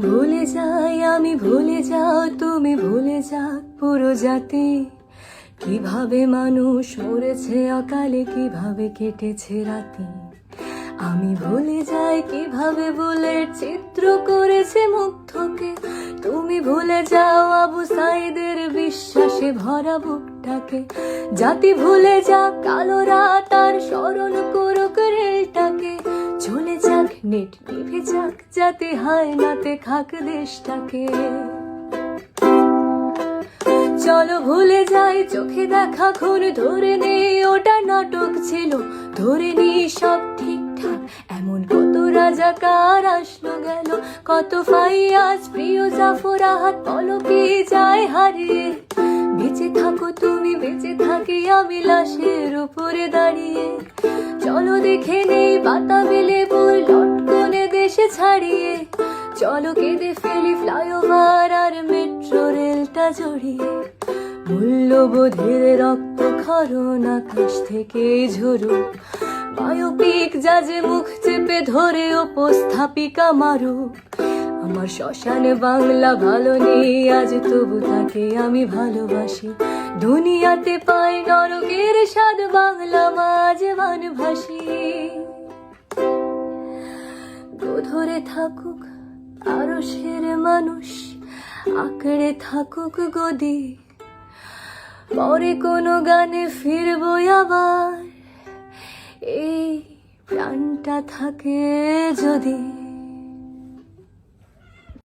ভুলে যাই আমি, ভুলে যাও তুমি, ভুলে যাক পুরো জাতি। কিভাবে মানুষ মরেছে অকালে, কিভাবে কেটেছে রাতি। আমি ভুলে যাই কিভাবে বুলেট চিত্র করেছে মুগ্ধকে। তুমি ভুলে যাও আবু সাইদের বিশ্বাসে ভরা বুকটাকে। জাতি ভুলে যাক কালো রাত আর স্মরণ করুক রেলটাকে। চলে যাক নেট নিভে যাক, যাতে হায় নাতে খাক দেশটাকে। চলো ভুলে যাই চোখে দেখা খুন, ধরে নেই ওটা নাটক ছিল। ধরে নেই সব ঠিকঠাক, এমন কত রাজাকার আসলো গেল। কত ফাইয়াজ প্রিয় জাফর আহাত পলকে যায় হারিয়ে। বেঁচে থাকো তুমি, বেঁচে থাকি আমি লাশের উপরে দাঁড়িয়ে। চলো দেখে নেই বাতাবি লেবুর লটকনে দেশে ছাড়িয়ে। চলো কেঁদে ফেলি ফ্লাইওভার আর মেট্রো রেলটা জড়িয়ে। মূল্যবোধের রক্ত খরণ আকাশ থেকে ঝরুক। বায়োপিক জাজে মুখ চেপে ধরে উপস্থাপিকা মারুক। আমার শ্মশানে বাংলা ভালো নেই আজ, তবু তাকে আমি ভালোবাসি। দুনিয়াতে পাই নরকের স্বাদ, বাংলা মাঝ বানভাসি। ধরে থাকুক আরশের মানুষ, আঁকড়ে থাকুক গদি। পরে কোনো গানে ফিরবো আবার, এই প্রাণটা থাকে যদি।